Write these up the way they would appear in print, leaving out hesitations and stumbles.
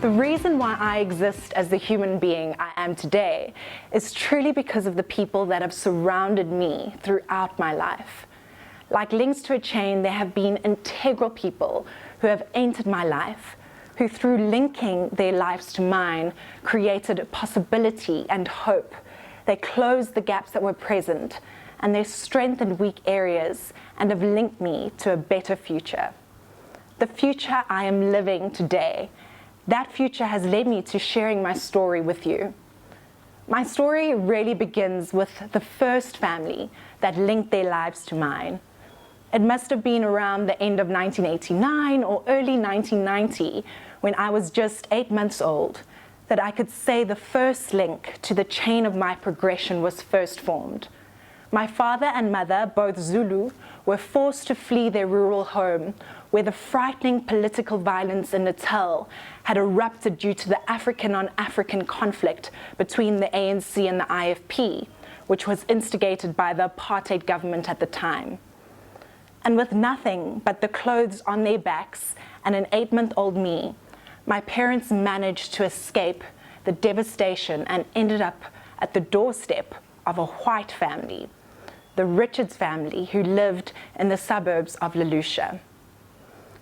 The reason why I exist as the human being I am today is truly because of the people that have surrounded me throughout my life. Like links to a chain, there have been integral people who have entered my life, who through linking their lives to mine, created possibility and hope. They closed the gaps that were present, and they strengthened weak areas and have linked me to a better future. The future I am living today, that future has led me to sharing my story with you. My story really begins with the first family that linked their lives to mine. It must have been around the end of 1989 or early 1990, when I was just 8 months old, that I could say the first link to the chain of my progression was first formed. My father and mother, both Zulu, were forced to flee their rural home, where the frightening political violence in Natal had erupted due to the African-on-African conflict between the ANC and the IFP, which was instigated by the apartheid government at the time. And with nothing but the clothes on their backs and an 8-month-old me, my parents managed to escape the devastation and ended up at the doorstep of a white family, the Richards family, who lived in the suburbs of Lelusha.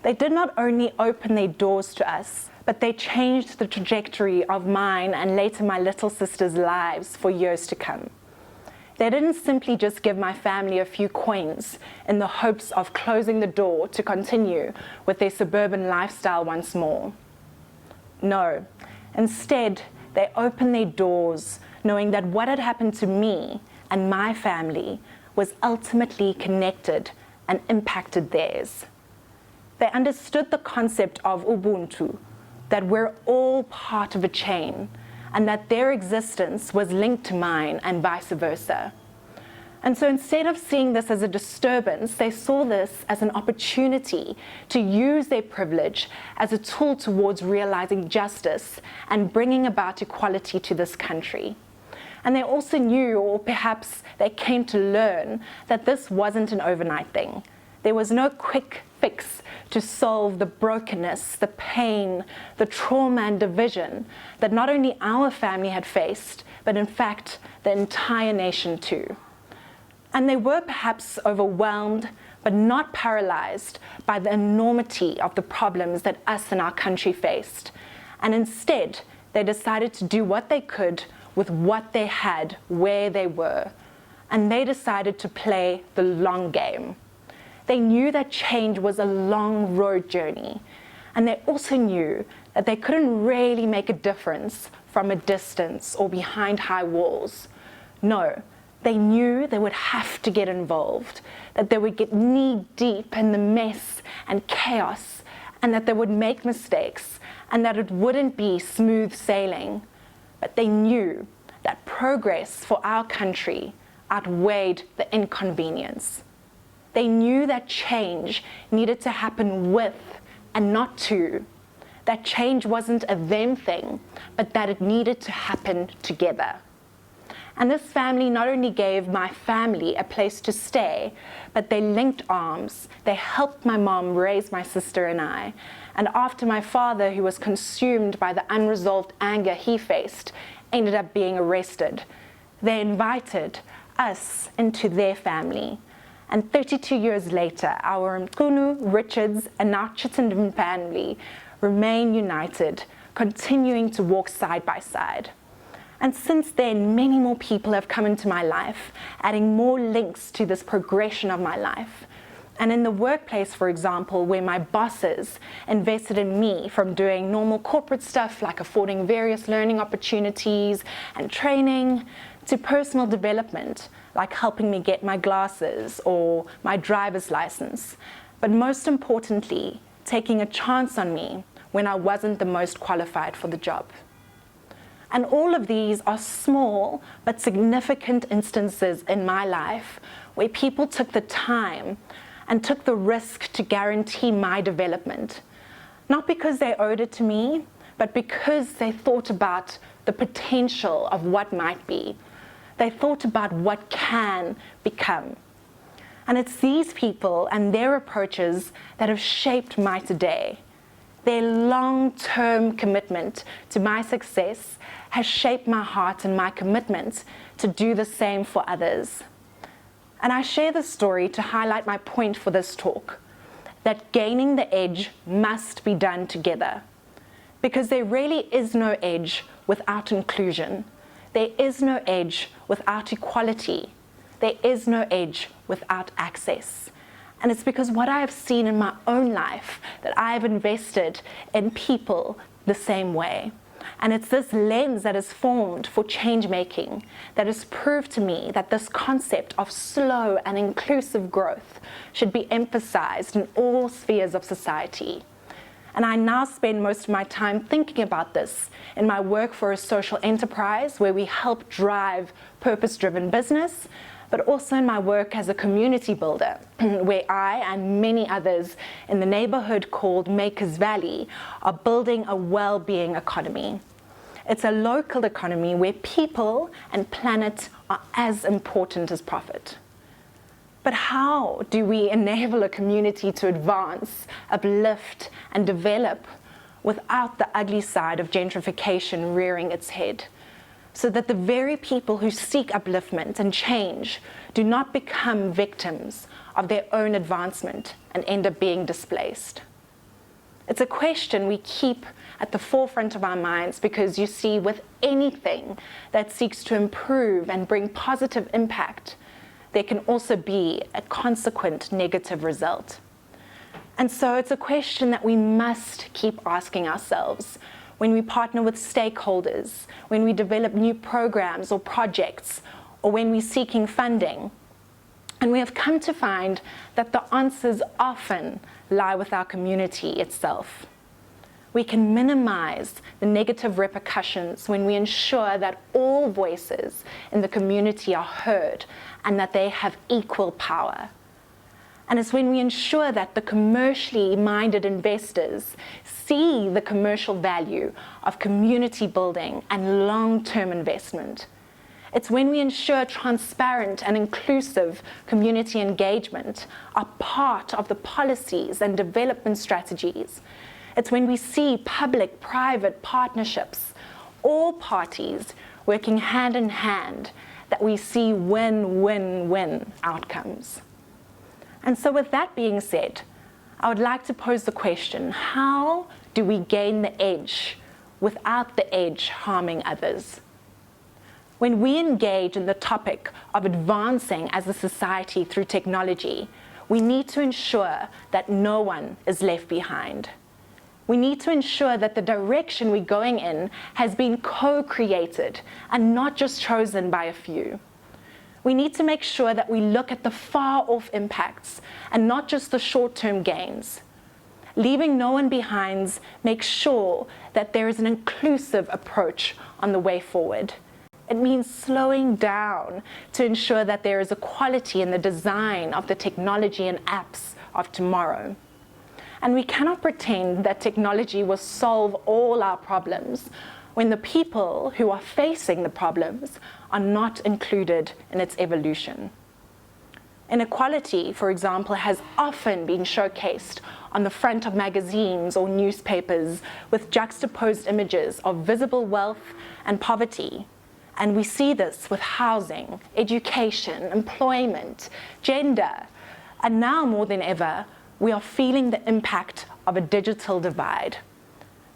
They did not only open their doors to us, but they changed the trajectory of mine and later my little sister's lives for years to come. They didn't simply just give my family a few coins in the hopes of closing the door to continue with their suburban lifestyle once more. No, instead, they opened their doors knowing that what had happened to me and my family was ultimately connected and impacted theirs. They understood the concept of Ubuntu, that we're all part of a chain, and that their existence was linked to mine and vice versa. And so instead of seeing this as a disturbance, they saw this as an opportunity to use their privilege as a tool towards realizing justice and bringing about equality to this country. And they also knew, or perhaps they came to learn, that this wasn't an overnight thing. There was no quick fix to solve the brokenness, the pain, the trauma and division that not only our family had faced, but in fact, the entire nation too. And they were perhaps overwhelmed, but not paralyzed by the enormity of the problems that us and our country faced. And instead, they decided to do what they could with what they had, where they were. And they decided to play the long game. They knew that change was a long road journey. And they also knew that they couldn't really make a difference from a distance or behind high walls. No, they knew they would have to get involved, that they would get knee-deep in the mess and chaos, and that they would make mistakes, and that it wouldn't be smooth sailing. But they knew that progress for our country outweighed the inconvenience. They knew that change needed to happen with and not to. That change wasn't a them thing, but that it needed to happen together. And this family not only gave my family a place to stay, but they linked arms. They helped my mom raise my sister and I. And after my father, who was consumed by the unresolved anger he faced, ended up being arrested, they invited us into their family. And 32 years later, our Mkunu, Richards, and now Chittenden family remain united, continuing to walk side by side. And since then, many more people have come into my life, adding more links to this progression of my life. And in the workplace, for example, where my bosses invested in me from doing normal corporate stuff like affording various learning opportunities and training, to personal development, like helping me get my glasses or my driver's license. But most importantly, taking a chance on me when I wasn't the most qualified for the job. And all of these are small but significant instances in my life where people took the time and took the risk to guarantee my development. Not because they owed it to me, but because they thought about the potential of what might be. They thought about what can become. And it's these people and their approaches that have shaped my today. Their long-term commitment to my success has shaped my heart and my commitment to do the same for others. And I share this story to highlight my point for this talk, that gaining the edge must be done together. Because there really is no edge without inclusion. There is no edge without equality. There is no edge without access. And it's because what I have seen in my own life that I have invested in people the same way. And it's this lens that is formed for change making that has proved to me that this concept of slow and inclusive growth should be emphasized in all spheres of society. And I now spend most of my time thinking about this in my work for a social enterprise where we help drive purpose-driven business, but also in my work as a community builder, where I and many others in the neighborhood called Makers Valley are building a well-being economy. It's a local economy where people and planet are as important as profit. But how do we enable a community to advance, uplift, and develop without the ugly side of gentrification rearing its head, so that the very people who seek upliftment and change do not become victims of their own advancement and end up being displaced? It's a question we keep at the forefront of our minds because, you see, with anything that seeks to improve and bring positive impact, there can also be a consequent negative result. And so it's a question that we must keep asking ourselves when we partner with stakeholders, when we develop new programs or projects, or when we're seeking funding. And we have come to find that the answers often lie with our community itself. We can minimize the negative repercussions when we ensure that all voices in the community are heard and that they have equal power. And it's when we ensure that the commercially minded investors see the commercial value of community building and long-term investment. It's when we ensure transparent and inclusive community engagement are part of the policies and development strategies. It's when we see public-private partnerships, all parties working hand in hand, that we see win-win-win outcomes. And so with that being said, I would like to pose the question, how do we gain the edge without the edge harming others? When we engage in the topic of advancing as a society through technology, we need to ensure that no one is left behind. We need to ensure that the direction we're going in has been co-created and not just chosen by a few. We need to make sure that we look at the far-off impacts and not just the short-term gains. Leaving no one behind makes sure that there is an inclusive approach on the way forward. It means slowing down to ensure that there is equality in the design of the technology and apps of tomorrow. And we cannot pretend that technology will solve all our problems when the people who are facing the problems are not included in its evolution. Inequality, for example, has often been showcased on the front of magazines or newspapers with juxtaposed images of visible wealth and poverty. And we see this with housing, education, employment, gender, and now more than ever, we are feeling the impact of a digital divide.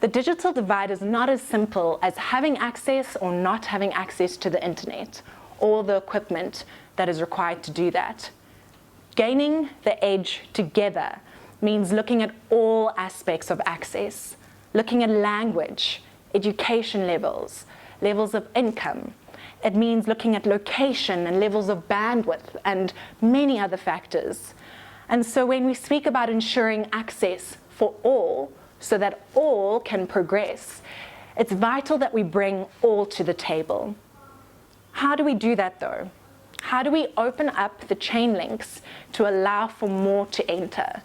The digital divide is not as simple as having access or not having access to the internet or the equipment that is required to do that. Gaining the edge together means looking at all aspects of access, looking at language, education levels, levels of income. It means looking at location and levels of bandwidth and many other factors. And so when we speak about ensuring access for all so that all can progress, it's vital that we bring all to the table. How do we do that though? How do we open up the chain links to allow for more to enter?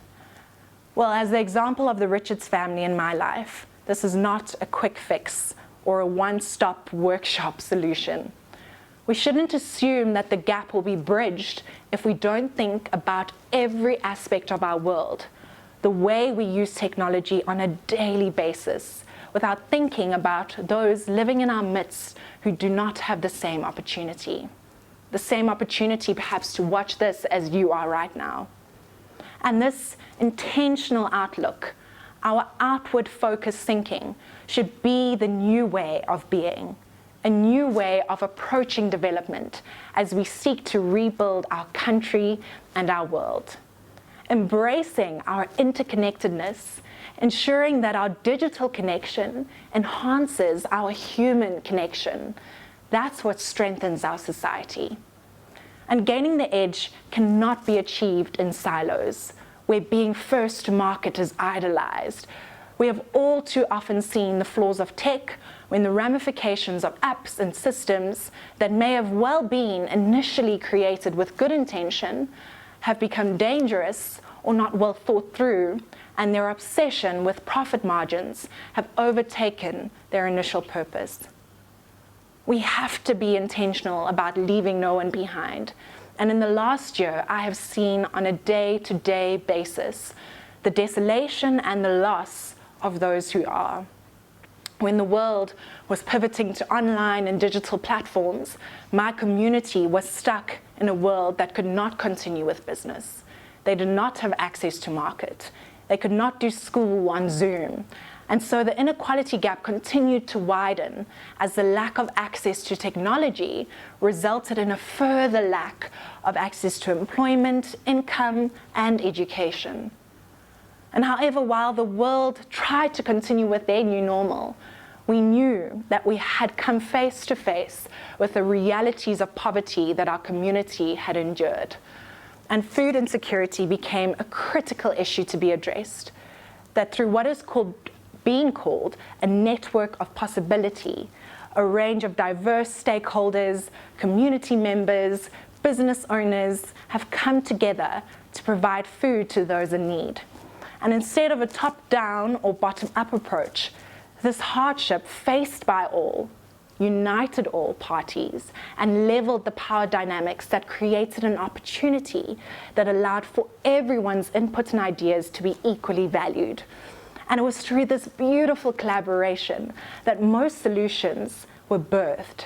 Well, as the example of the Richards family in my life, this is not a quick fix or a one-stop workshop solution. We shouldn't assume that the gap will be bridged if we don't think about every aspect of our world, the way we use technology on a daily basis without thinking about those living in our midst who do not have the same opportunity. The same opportunity perhaps to watch this as you are right now. And this intentional outlook, our outward focused thinking, should be the new way of being, a new way of approaching development as we seek to rebuild our country and our world. Embracing our interconnectedness, ensuring that our digital connection enhances our human connection. That's what strengthens our society. And gaining the edge cannot be achieved in silos, where being first to market is idolized. We have all too often seen the flaws of tech when the ramifications of apps and systems that may have well been initially created with good intention have become dangerous or not well thought through, and their obsession with profit margins have overtaken their initial purpose. We have to be intentional about leaving no one behind. And in the last year, I have seen on a day-to-day basis the desolation and the loss of those who are. When the world was pivoting to online and digital platforms, my community was stuck in a world that could not continue with business. They did not have access to market. They could not do school on Zoom. And so the inequality gap continued to widen as the lack of access to technology resulted in a further lack of access to employment, income, and education. And however, while the world tried to continue with their new normal, we knew that we had come face to face with the realities of poverty that our community had endured. And food insecurity became a critical issue to be addressed. That through what is being called a network of possibility, a range of diverse stakeholders, community members, business owners have come together to provide food to those in need. And instead of a top-down or bottom-up approach, this hardship faced by all united all parties and leveled the power dynamics that created an opportunity that allowed for everyone's input and ideas to be equally valued. And it was through this beautiful collaboration that most solutions were birthed.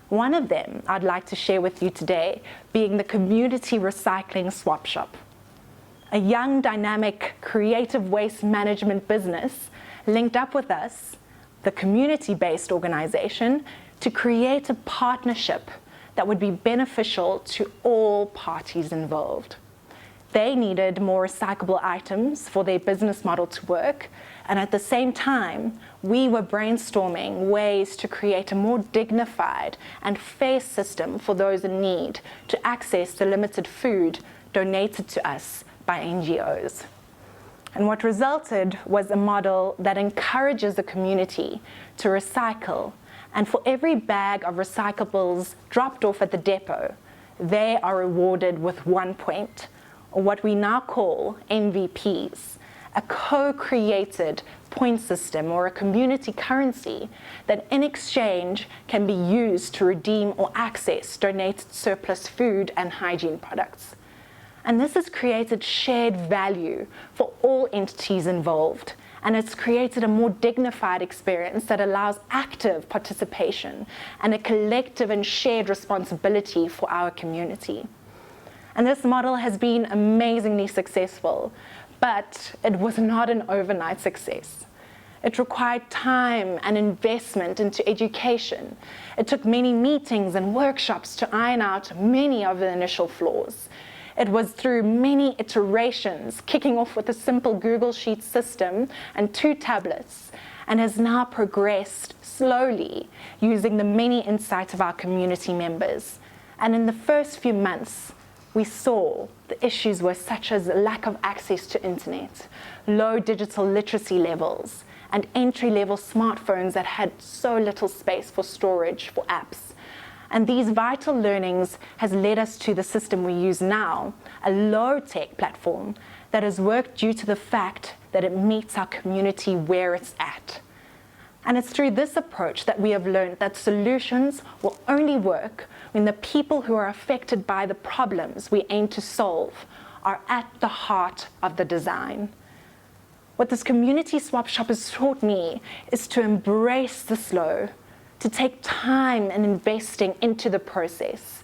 One of them I'd like to share with you today being the Community Recycling Swap Shop. A young, dynamic, creative waste management business linked up with us, the community-based organization, to create a partnership that would be beneficial to all parties involved. They needed more recyclable items for their business model to work, and at the same time, we were brainstorming ways to create a more dignified and fair system for those in need to access the limited food donated to us by NGOs. And what resulted was a model that encourages the community to recycle, and for every bag of recyclables dropped off at the depot, they are rewarded with 1 point, or what we now call MVPs, a co-created point system or a community currency that in exchange can be used to redeem or access donated surplus food and hygiene products. And this has created shared value for all entities involved, and it's created a more dignified experience that allows active participation and a collective and shared responsibility for our community. And this model has been amazingly successful, but it was not an overnight success. It required time and investment into education. It took many meetings and workshops to iron out many of the initial flaws. It was through many iterations, kicking off with a simple Google Sheets system and 2 tablets, and has now progressed slowly using the many insights of our community members. And in the first few months, we saw the issues were such as lack of access to internet, low digital literacy levels, and entry-level smartphones that had so little space for storage for apps. And these vital learnings has led us to the system we use now, a low-tech platform that has worked due to the fact that it meets our community where it's at. And it's through this approach that we have learned that solutions will only work when the people who are affected by the problems we aim to solve are at the heart of the design. What this community swap shop has taught me is to embrace the slow, to take time and investing into the process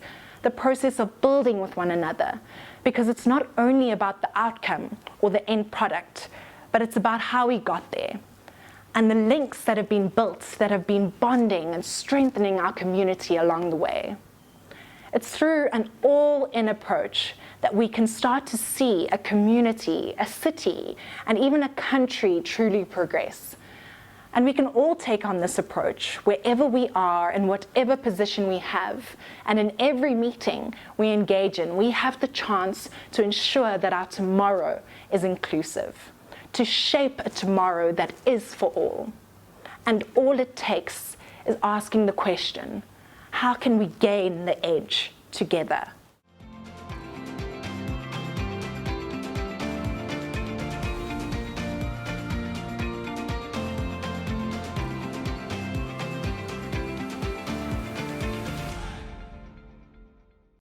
of building with one another, because it's not only about the outcome or the end product, but it's about how we got there. And the links that have been built, that have been bonding and strengthening our community along the way. It's through an all-in approach that we can start to see a community, a city, and even a country truly progress. And we can all take on this approach wherever we are, in whatever position we have, and in every meeting we engage in, we have the chance to ensure that our tomorrow is inclusive, to shape a tomorrow that is for all. And all it takes is asking the question, how can we gain the edge together?